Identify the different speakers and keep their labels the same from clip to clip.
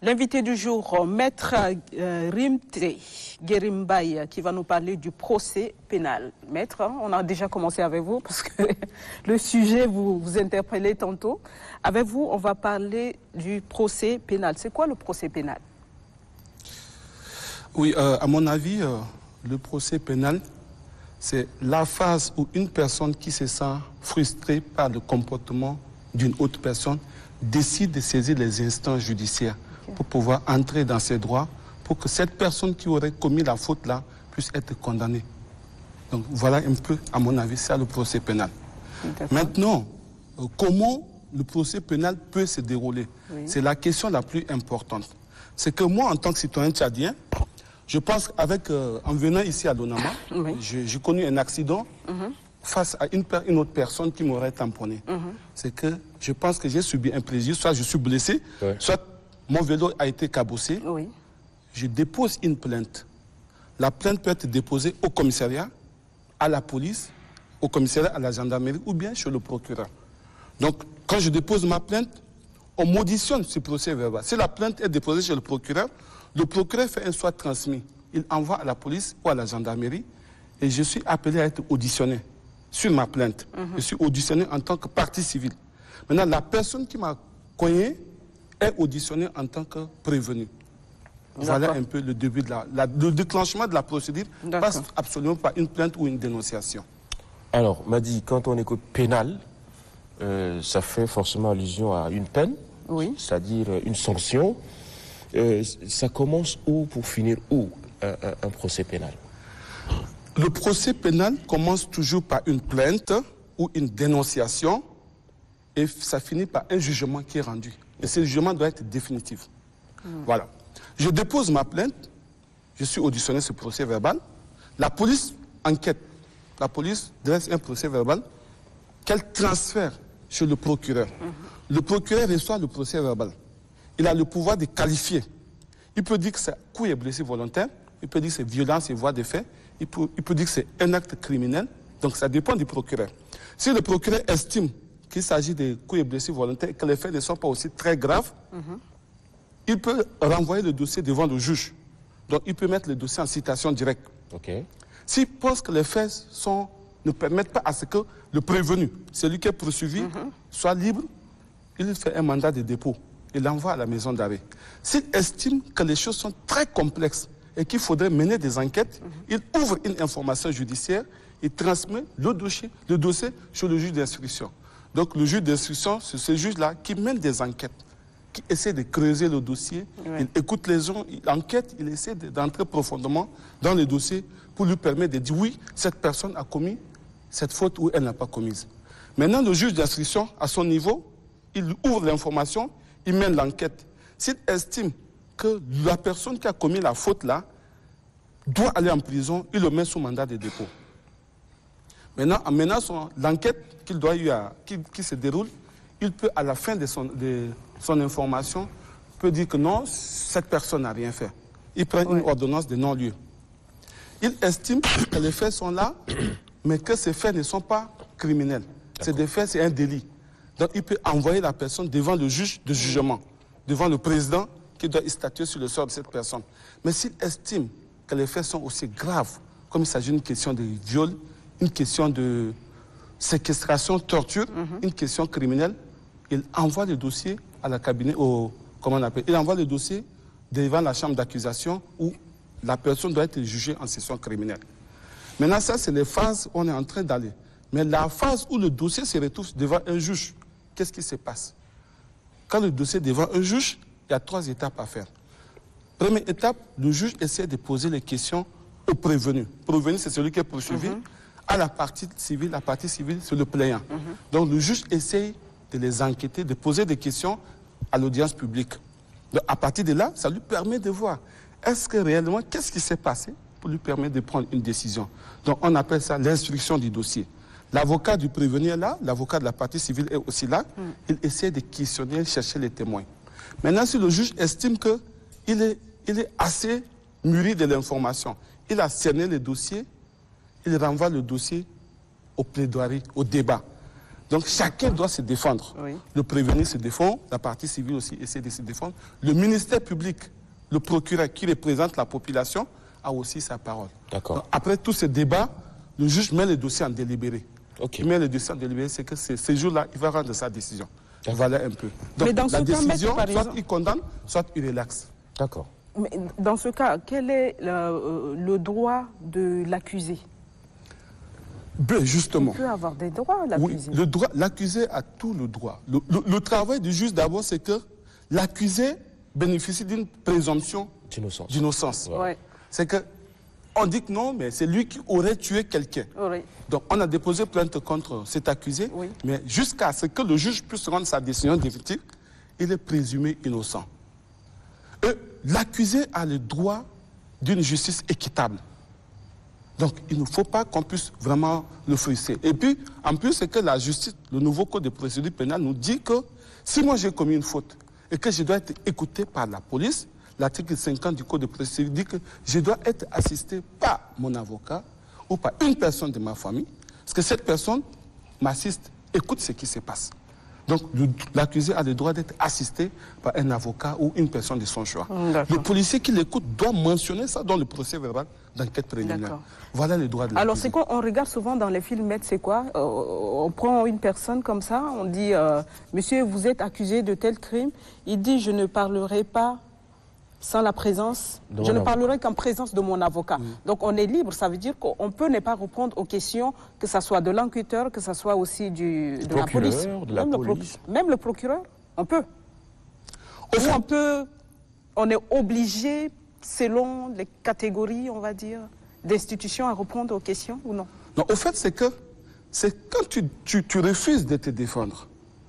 Speaker 1: L'invité du jour, Maître Rimte Guérimbaye, qui va nous parler du procès pénal. Maître, on a déjà commencé avec vous parce que le sujet vous interpellait tantôt. Avec vous, on va parler du procès pénal. C'est quoi le procès pénal?
Speaker 2: Oui, à mon avis, le procès pénal, c'est la phase où une personne qui se sent frustrée par le comportement d'une autre personne décide de saisir les instances judiciaires pour pouvoir entrer dans ses droits, pour que cette personne qui aurait commis la faute là puisse être condamnée. Donc voilà un peu, à mon avis, ça le procès pénal. Maintenant, comment le procès pénal peut se dérouler? C'est la question la plus importante. C'est que moi, en tant que citoyen tchadien, je pense qu'avec, en venant ici à Lonama, j'ai connu un accident face à une autre personne qui m'aurait tamponné. C'est que je pense que j'ai subi un préjudice, soit je suis blessé, soit mon vélo a été cabossé. Je dépose une plainte. La plainte peut être déposée au commissariat, à la police, au commissariat, à la gendarmerie ou bien chez le procureur. Donc, quand je dépose ma plainte, on m'auditionne ce procès verbal. Si la plainte est déposée chez le procureur fait un soit transmis. Il envoie à la police ou à la gendarmerie et je suis appelé à être auditionné sur ma plainte. Je suis auditionné en tant que partie civile. Maintenant, la personne qui m'a cogné est auditionnée en tant que prévenue. Voilà un peu le début de le déclenchement de la procédure passe absolument par une plainte ou une dénonciation.
Speaker 3: Alors, Madi, quand on écoute pénal, ça fait forcément allusion à une peine, c'est-à-dire une sanction. Ça commence où pour finir où un procès pénal?
Speaker 2: Le procès pénal commence toujours par une plainte ou une dénonciation et ça finit par un jugement qui est rendu. Et ce jugement doit être définitif. Voilà. Je dépose ma plainte, je suis auditionné ce procès verbal. La police enquête. La police dresse un procès verbal qu'elle transfère chez le procureur. Le procureur reçoit le procès verbal. Il a le pouvoir de qualifier. Il peut dire que c'est coup et blessé volontaire, il peut dire que c'est violence et voie de fait, il peut dire que c'est un acte criminel, donc ça dépend du procureur. Si le procureur estime qu'il s'agit de coups et blessés volontaires et que les faits ne sont pas aussi très graves, il peut renvoyer le dossier devant le juge. Donc il peut mettre le dossier en citation directe. S'il pense que les faits ne permettent pas à ce que le prévenu, celui qui est poursuivi, soit libre, il fait un mandat de dépôt. Il l'envoie à la maison d'arrêt. S'il estime que les choses sont très complexes et qu'il faudrait mener des enquêtes, il ouvre une information judiciaire et transmet le dossier sur le juge d'instruction. Donc le juge d'instruction, c'est ce juge-là qui mène des enquêtes, qui essaie de creuser le dossier, il écoute les gens, il enquête, il essaie d'entrer profondément dans le dossier pour lui permettre de dire oui, cette personne a commis cette faute ou elle n'a pas commise. Maintenant, le juge d'instruction, à son niveau, il ouvre l'information, il mène l'enquête. S'il estime que la personne qui a commis la faute là doit aller en prison, il le met sous mandat de dépôt. Maintenant, en menant l'enquête qui se déroule, il peut, à la fin de son information, peut dire que non, cette personne n'a rien fait. Il prend une ordonnance de non-lieu. Il estime que les faits sont là, mais que ces faits ne sont pas criminels. C'est des faits, c'est un délit. Donc il peut envoyer la personne devant le juge de jugement, devant le président qui doit statuer sur le sort de cette personne. Mais s'il estime que les faits sont aussi graves, comme il s'agit d'une question de viol, une question de séquestration, torture, une question criminelle, il envoie le dossier à la cabinet, il envoie le dossier devant la chambre d'accusation où la personne doit être jugée en session criminelle. Maintenant, ça, c'est les phases où on est en train d'aller. Mais la phase où le dossier se retrouve devant un juge, qu'est-ce qui se passe? Quand le dossier est devant un juge, il y a 3 étapes à faire. Première étape, le juge essaie de poser les questions au prévenu. Le prévenu, c'est celui qui est poursuivi. À la partie civile, c'est le plaignant. Donc le juge essaie de les enquêter, de poser des questions à l'audience publique. Donc, à partir de là, ça lui permet de voir, est-ce que réellement, qu'est-ce qui s'est passé pour lui permettre de prendre une décision. Donc on appelle ça l'instruction du dossier. L'avocat du prévenu est là, l'avocat de la partie civile est aussi là. Il essaie de questionner, chercher les témoins. Maintenant, si le juge estime qu'il est assez mûri de l'information, il a cerné le dossier, il renvoie le dossier au plaidoirie, au débat. Donc chacun doit se défendre.
Speaker 1: Oui.
Speaker 2: Le prévenu se défend, la partie civile aussi essaie de se défendre. Le ministère public, le procureur qui représente la population, a aussi sa parole.
Speaker 3: D'accord.
Speaker 2: Après tout ce débat, le juge met le dossier en délibéré.
Speaker 3: Ok.
Speaker 2: Il met le dossier en délibéré, c'est que ce jour-là, il va rendre sa décision. Voilà un peu. Donc
Speaker 1: Mais dans
Speaker 2: la
Speaker 1: ce cas,
Speaker 2: décision,
Speaker 1: par
Speaker 2: soit
Speaker 1: exemple-
Speaker 2: il condamne, soit il relaxe.
Speaker 3: D'accord.
Speaker 1: Mais dans ce cas, quel est le droit de l'accusé?
Speaker 2: Ben, justement.
Speaker 1: Il peut avoir des droits,
Speaker 2: Oui,
Speaker 1: l'accusé.
Speaker 2: l'accusé a tout le droit. Le travail du juge d'abord, c'est que l'accusé bénéficie d'une présomption
Speaker 3: D'innocence.
Speaker 2: d'innocence.
Speaker 1: Ouais.
Speaker 2: C'est que on dit que non, mais c'est lui qui aurait tué quelqu'un.
Speaker 1: Oui.
Speaker 2: Donc on a déposé plainte contre cet accusé,
Speaker 1: Oui.
Speaker 2: mais jusqu'à ce que le juge puisse rendre sa décision définitive, il est présumé innocent. Et l'accusé a le droit d'une justice équitable. Donc, il ne faut pas qu'on puisse vraiment le frustrer. Et puis, en plus, c'est que la justice, le nouveau code de procédure pénale nous dit que si moi j'ai commis une faute et que je dois être écouté par la police, l'article 50 du code de procédure dit que je dois être assisté par mon avocat ou par une personne de ma famille, parce que cette personne m'assiste, écoute ce qui se passe. Donc, l'accusé a le droit d'être assisté par un avocat ou une personne de son choix.
Speaker 1: D'accord.
Speaker 2: Le policier qui l'écoute doit mentionner ça dans le procès verbal d'enquête préliminaire.
Speaker 1: D'accord.
Speaker 2: Voilà le droit de
Speaker 1: Alors,
Speaker 2: l'accusé.
Speaker 1: c'est quoi? On regarde souvent dans les films, maître, c'est quoi? On prend une personne comme ça, on dit monsieur, vous êtes accusé de tel crime. Il dit je ne parlerai pas sans la présence,
Speaker 3: De
Speaker 1: je
Speaker 3: mon
Speaker 1: ne
Speaker 3: avocat.
Speaker 1: parlerai qu'en présence de mon avocat. Donc on est libre, ça veut dire qu'on peut ne pas répondre aux questions, que ce soit de l'enquêteur, que ce soit aussi de la
Speaker 3: procureur,
Speaker 1: police.
Speaker 3: de la police.
Speaker 1: Même le procureur, on peut.
Speaker 2: Au
Speaker 1: Ou
Speaker 2: fait,
Speaker 1: on est obligé, selon les catégories, on va dire, d'institutions à répondre aux questions ou non?
Speaker 2: non, au fait, c'est quand tu refuses de te défendre,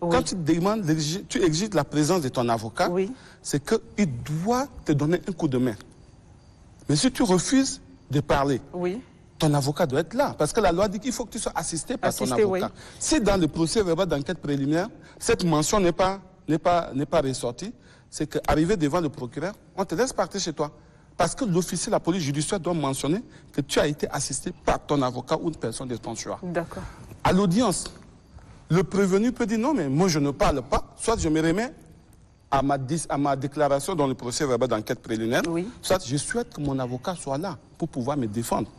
Speaker 1: Oui.
Speaker 2: quand tu exiges la présence de ton avocat,
Speaker 1: Oui.
Speaker 2: c'est qu'il doit te donner un coup de main. Mais si tu refuses de parler,
Speaker 1: Oui.
Speaker 2: ton avocat doit être là. Parce que la loi dit qu'il faut que tu sois assisté par ton
Speaker 1: Assisté,
Speaker 2: avocat.
Speaker 1: oui.
Speaker 2: Si dans le procès verbal d'enquête préliminaire, cette mention n'est pas ressortie, c'est qu'arrivé devant le procureur, on te laisse partir chez toi. Parce que l'officier de la police judiciaire doit mentionner que tu as été assisté par ton avocat ou une personne de ton choix.
Speaker 1: D'accord.
Speaker 2: À l'audience, le prévenu peut dire non, mais moi je ne parle pas, soit je me remets à ma déclaration dans le procès verbal d'enquête préliminaire,
Speaker 1: Oui.
Speaker 2: soit je souhaite que mon avocat soit là pour pouvoir me défendre.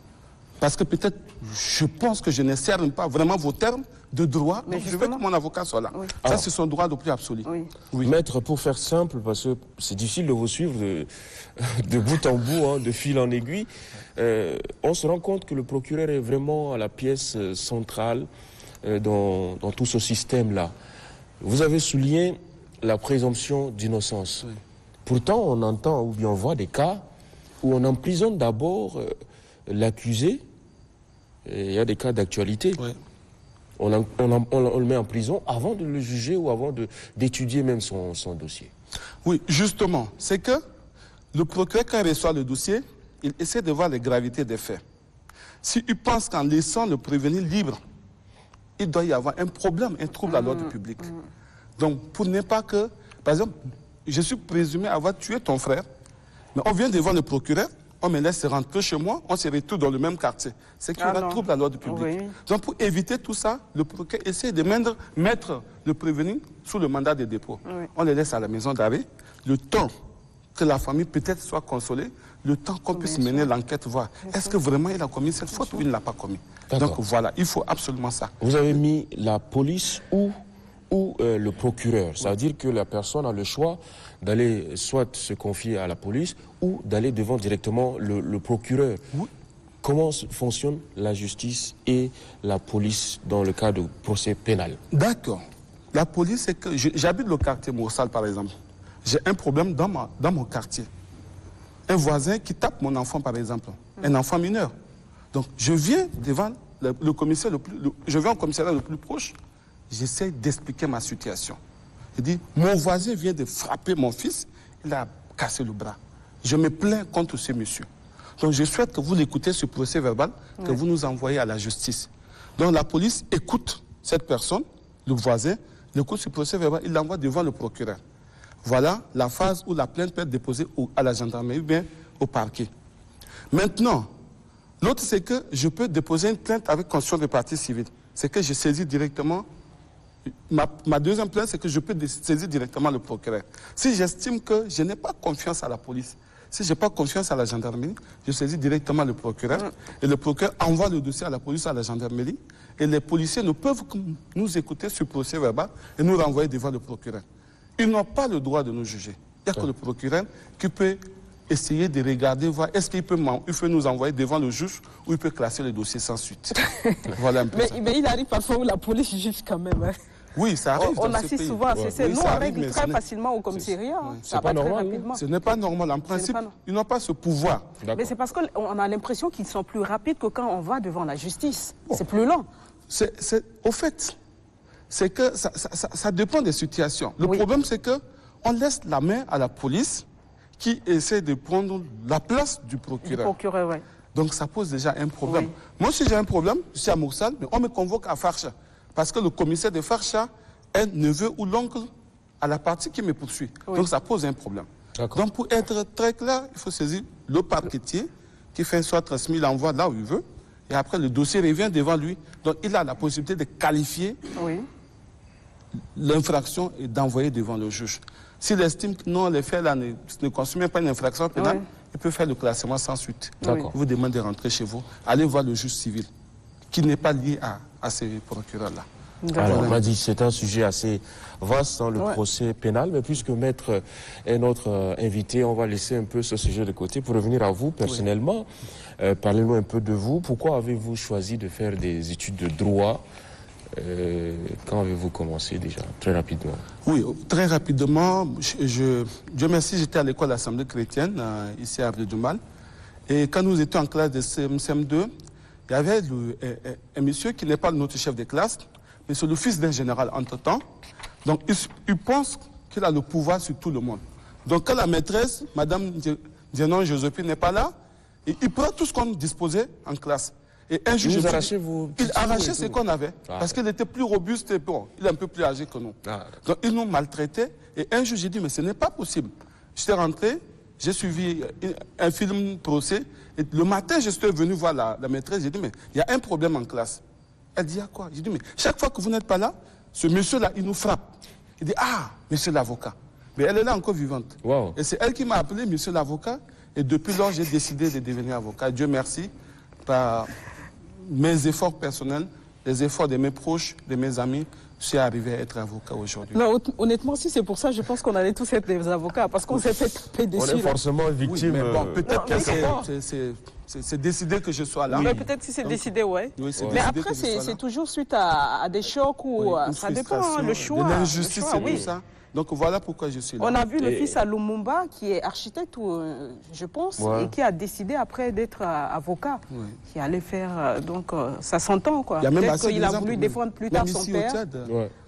Speaker 2: Parce que peut-être, je pense que je ne sers pas vraiment vos termes de droit,
Speaker 1: Mais
Speaker 2: donc je veux
Speaker 1: justement.
Speaker 2: que mon avocat soit là.
Speaker 1: Oui.
Speaker 2: Ça, c'est son droit le plus absolu.
Speaker 1: Oui.
Speaker 2: Oui.
Speaker 3: Maître, pour faire simple, parce que c'est difficile de vous suivre de bout en bout, hein, de fil en aiguille, on se rend compte que le procureur est vraiment à la pièce centrale dans tout ce système-là. Vous avez souligné la présomption d'innocence.
Speaker 2: Oui.
Speaker 3: Pourtant, on entend ou bien on voit des cas où on emprisonne d'abord l'accusé. Il y a des cas d'actualité.
Speaker 2: Oui.
Speaker 3: On le met en prison avant de le juger ou avant d'étudier même son dossier.
Speaker 2: Oui, justement, c'est que le procureur, quand il reçoit le dossier, il essaie de voir les gravités des faits. S'il pense qu'en laissant le prévenu libre, il doit y avoir un problème, un trouble à l'ordre public. Donc, pour ne pas que, par exemple, je suis présumé avoir tué ton frère, mais on vient devant le procureur, on me laisse rentrer chez moi, on se retrouve dans le même quartier. C'est qu'il y aura
Speaker 1: non.
Speaker 2: trouble à l'ordre public.
Speaker 1: Oui.
Speaker 2: Donc, pour éviter tout ça, le procureur essaie de mettre le prévenu sous le mandat de dépôt.
Speaker 1: Oui.
Speaker 2: On le laisse à la maison d'arrêt, le temps que la famille peut-être soit consolée, le temps qu'on puisse mener l'enquête, voir est-ce que vraiment il a commis cette faute ou il ne l'a pas commis.
Speaker 3: D'accord.
Speaker 2: Donc voilà, il faut absolument ça.
Speaker 3: Vous avez mis la police ou le procureur. Ça veut dire que la personne a le choix d'aller soit se confier à la police ou d'aller devant directement le procureur.
Speaker 2: Oui.
Speaker 3: Comment fonctionne la justice et la police dans le cas de procès pénal?
Speaker 2: D'accord. La police, c'est que j'habite le quartier Moussal, par exemple. J'ai un problème dans mon quartier. Un voisin qui tape mon enfant, par exemple. Un enfant mineur. Donc, je viens devant le commissaire je vais au commissariat le plus proche. J'essaie d'expliquer ma situation. Je dis, mon voisin vient de frapper mon fils. Il a cassé le bras. Je me plains contre ce monsieur. Donc, je souhaite que vous l'écoutez, ce procès verbal, que vous nous envoyez à la justice. Donc, la police écoute cette personne, le voisin, l'écoute ce procès verbal, il l'envoie devant le procureur. Voilà la phase où la plainte peut être déposée à la gendarmerie ou bien au parquet. Maintenant, l'autre, c'est que je peux déposer une plainte avec constitution de partie civile. C'est que je saisis directement Ma deuxième plainte, c'est que je peux saisir directement le procureur. Si j'estime que je n'ai pas confiance à la police, si je n'ai pas confiance à la gendarmerie, je saisis directement le procureur. Et le procureur envoie le dossier à la police, à la gendarmerie. Et les policiers ne peuvent que nous écouter sur procès verbal et nous renvoyer devant le procureur. Ils n'ont pas le droit de nous juger. Il n'y a que le procureur qui peut essayer de regarder, voir est-ce qu'il peut nous envoyer devant le juge ou il peut classer le dossier sans suite. Voilà un peu
Speaker 1: mais il arrive parfois où la police juge quand même. Hein.
Speaker 2: Oui, ça arrive.
Speaker 1: On assiste souvent à ces scènes. Nous, on règle très facilement au commissariat.
Speaker 3: C'est pas normal.
Speaker 2: Ce n'est pas normal. En principe, ils n'ont pas ce pouvoir.
Speaker 1: Mais c'est parce qu'on a l'impression qu'ils sont plus rapides que quand on va devant la justice. C'est plus lent.
Speaker 2: Au fait, c'est que ça dépend des situations. Le problème, c'est qu'on laisse la main à la police qui essaie de prendre la place du procureur.
Speaker 1: Ouais.
Speaker 2: Donc ça pose déjà un problème. Oui. Moi, si j'ai un problème, je suis à Moussal, mais on me convoque à Farcha. Parce que le commissaire de Farcha est neveu ou l'oncle à la partie qui me poursuit. Oui. Donc ça pose un problème. Donc pour être très clair, il faut saisir le parquetier qui fait soit transmis, il envoie là où il veut. Et après, le dossier revient devant lui. Donc il a la possibilité de qualifier l'infraction et d'envoyer devant le juge. S'il estime que non, les faits là ne constituent pas une infraction pénale, il peut faire le classement sans suite. Il vous demande de rentrer chez vous. Allez voir le juge civil, qui n'est pas lié à ces procureurs-là.
Speaker 3: Alors, on m'a dit c'est un sujet assez vaste dans le procès pénal, mais puisque Maître est notre invité, on va laisser un peu ce sujet de côté pour revenir à vous personnellement. Parlez-nous un peu de vous. Pourquoi avez-vous choisi de faire des études de droit? Quand avez-vous commencé déjà? Très rapidement.
Speaker 2: Oui, très rapidement. Dieu merci, j'étais à l'école Assemblée chrétienne, ici à Abdel-Djoumal. Et quand nous étions en classe de CM2, il y avait un monsieur qui n'est pas notre chef de classe, mais c'est le fils d'un général entre-temps. Donc il pense qu'il a le pouvoir sur tout le monde. Donc quand la maîtresse, Madame Dienon Joséphine, n'est pas là, il prend tout ce qu'on disposait en classe. Et un juge, il arrachait ce qu'on avait, parce qu'il était plus robuste et bon, il est un peu plus âgé que nous. Donc il nous maltraitait, et un juge, j'ai dit, mais ce n'est pas possible. J'étais rentré, j'ai suivi un film procès, et le matin, je suis venu voir la maîtresse, j'ai dit, mais il y a un problème en classe. Elle dit, à quoi? J'ai dit, mais chaque fois que vous n'êtes pas là, ce monsieur-là, il nous frappe. Il dit, ah, monsieur l'avocat. Mais elle est là encore vivante.
Speaker 3: Wow.
Speaker 2: Et c'est elle qui m'a appelé monsieur l'avocat, et depuis lors, j'ai décidé de devenir avocat. Dieu merci, par mes efforts personnels, les efforts de mes proches, de mes amis, je suis arrivé à être avocat aujourd'hui.
Speaker 1: Non, honnêtement, si c'est pour ça, je pense qu'on allait tous être des avocats, parce qu'on s'est fait taper dessus.
Speaker 3: On est forcément victime.
Speaker 2: Oui, mais bon, peut-être que c'est décidé que je sois là.
Speaker 1: Oui. Peut-être si c'est décidé, oui. Mais après, c'est toujours suite à des chocs ou ça dépend, hein, le choix.
Speaker 2: De l'injustice et tout ça. Donc voilà pourquoi je suis là.
Speaker 1: On a vu le fils à Lumumba, qui est architecte, je pense, et qui a décidé après d'être avocat, qui allait faire... donc ça s'entend, quoi. Peut-être qu'il a voulu défendre plus tard son père.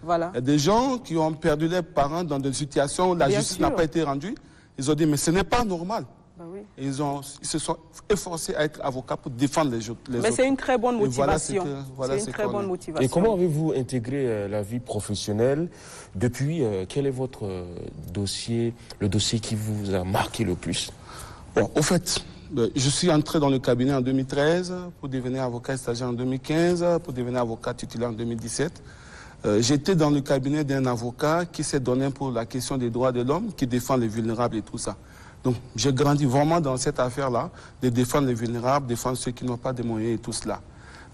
Speaker 1: Voilà.
Speaker 2: Il y a des gens qui ont perdu leurs parents dans des situations où la justice n'a pas été rendue. Ils ont dit, mais ce n'est pas normal. Et ils se sont efforcés à être avocats pour défendre les autres.
Speaker 1: Mais c'est une très bonne motivation. C'est une très bonne motivation.
Speaker 3: Et comment avez-vous intégré la vie professionnelle depuis? Quel est votre dossier, le dossier qui vous a marqué le plus?
Speaker 2: Bon, au fait, je suis entré dans le cabinet en 2013 pour devenir avocat stagiaire en 2015, pour devenir avocat titulaire en 2017. J'étais dans le cabinet d'un avocat qui s'est donné pour la question des droits de l'homme, qui défend les vulnérables et tout ça. Donc, j'ai grandi vraiment dans cette affaire-là, de défendre les vulnérables, défendre ceux qui n'ont pas de moyens et tout cela.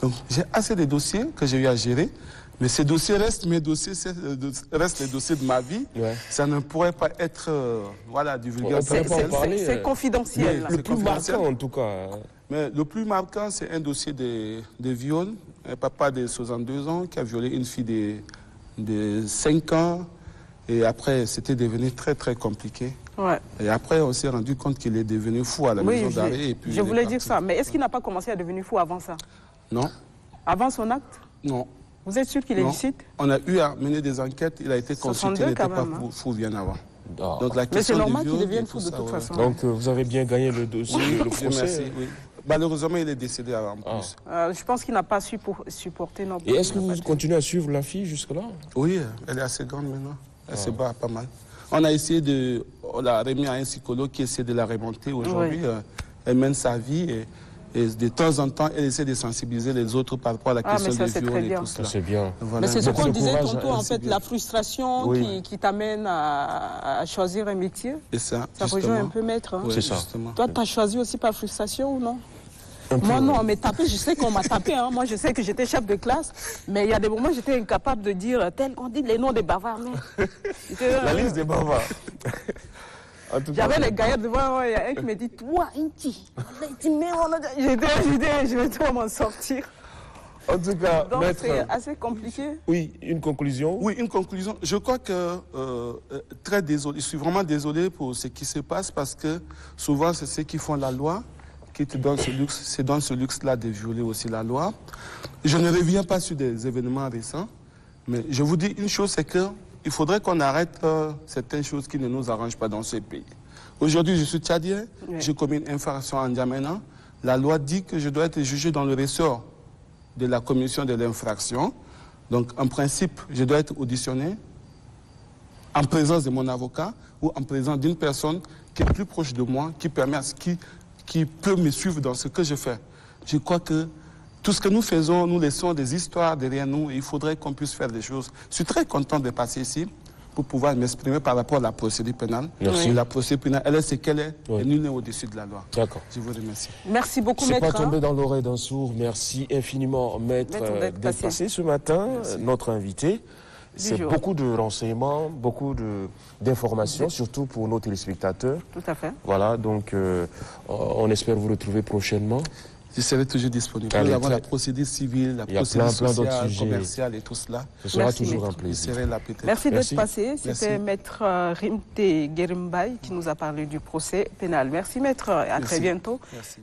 Speaker 2: Donc, j'ai assez de dossiers que j'ai eu à gérer, mais ces dossiers restent mes dossiers, restent les dossiers de ma vie. Ça ne pourrait pas être divulgué.
Speaker 1: C'est confidentiel.
Speaker 3: Le plus marquant, en tout cas.
Speaker 2: Mais le plus marquant, c'est un dossier de viol. Un papa de 62 ans qui a violé une fille de 5 ans. Et après, c'était devenu très, très compliqué. Et après, on s'est rendu compte qu'il est devenu fou à la maison d'arrêt.
Speaker 1: Je voulais dire ça. Mais est-ce qu'il n'a pas commencé à devenir fou avant ça?
Speaker 2: Non.
Speaker 1: Avant son acte?
Speaker 2: Non.
Speaker 1: Vous êtes sûr qu'il est lucide?
Speaker 2: On a eu à mener des enquêtes. Il a été consulté. Il n'était pas fou bien avant.
Speaker 3: Donc,
Speaker 1: mais c'est normal qu'il devienne fou de toute façon.
Speaker 3: Donc, vous avez bien gagné le dossier, le procès.
Speaker 2: Malheureusement, il est décédé en plus.
Speaker 1: Je pense qu'il n'a pas supporté non plus.
Speaker 3: Et est-ce que vous continuez à suivre la fille jusque-là?
Speaker 2: Oui, elle est assez grande maintenant. Elle se bat pas mal. On a essayé on l'a remis à un psychologue qui essaie de la remonter aujourd'hui. Elle mène sa vie et Et de temps en temps, elle essaie de sensibiliser les autres par rapport à la question des viols et tout cela.
Speaker 3: C'est bien.
Speaker 2: Voilà.
Speaker 1: Mais c'est ce qu'on disait tantôt, en fait,
Speaker 2: bien.
Speaker 1: la frustration qui t'amène à choisir un métier.
Speaker 2: Et ça
Speaker 1: rejoint un peu maître. Hein.
Speaker 2: Ouais,
Speaker 3: c'est ça.
Speaker 2: Justement.
Speaker 1: Toi, tu as choisi aussi par frustration ou non? Moi, non, mais taper, je sais qu'on m'a tapé. Hein. Moi, je sais que j'étais chef de classe, mais il y a des moments où j'étais incapable de dire, tel qu'on dit les noms des bavards.
Speaker 3: La liste des bavards.
Speaker 1: J'avais les gaillards devant, il y a un qui me dit, toi, Inti. Je vais trop m'en sortir.
Speaker 3: En tout cas,
Speaker 1: donc
Speaker 3: maître,
Speaker 1: c'est assez compliqué.
Speaker 3: Oui, une conclusion.
Speaker 2: Oui, une conclusion. Je crois que, très désolé, je suis vraiment désolé pour ce qui se passe parce que souvent, c'est ceux qui font la loi qui te donnent ce luxe, c'est dans ce luxe-là de violer aussi la loi. Je ne reviens pas sur des événements récents, mais je vous dis une chose, c'est qu'il faudrait qu'on arrête certaines choses qui ne nous arrangent pas dans ce pays. Aujourd'hui, je suis tchadien, j'ai commis une infraction en N'Djamena. La loi dit que je dois être jugé dans le ressort de la commission de l'infraction. Donc, en principe, je dois être auditionné en présence de mon avocat ou en présence d'une personne qui est plus proche de moi, qui permet à ce qui peut me suivre dans ce que je fais. Je crois que tout ce que nous faisons, nous laissons des histoires derrière nous et il faudrait qu'on puisse faire des choses. Je suis très content de passer ici pour pouvoir m'exprimer par rapport à la procédure pénale.
Speaker 3: Merci.
Speaker 2: La procédure pénale, elle est ce qu'elle est et nul n'est au-dessus de la loi.
Speaker 3: D'accord.
Speaker 2: Je vous remercie.
Speaker 1: Merci beaucoup,
Speaker 3: C'est
Speaker 1: maître.
Speaker 3: pas tombé dans l'oreille d'un sourd. Merci infiniment, maître, d'être passé ce matin, notre invité. C'est beaucoup de renseignements, beaucoup d'informations, surtout pour nos téléspectateurs.
Speaker 1: Tout à fait.
Speaker 3: Voilà, donc on espère vous retrouver prochainement.
Speaker 2: Je serai toujours disponible. Nous avons la procédure civile, la procédure sociale, commerciale et tout cela.
Speaker 3: Ce sera toujours un plaisir.
Speaker 1: Merci d'être passé. C'était maître Rimte Guerimbay qui nous a parlé du procès pénal. Merci maître et à très bientôt.
Speaker 2: Merci.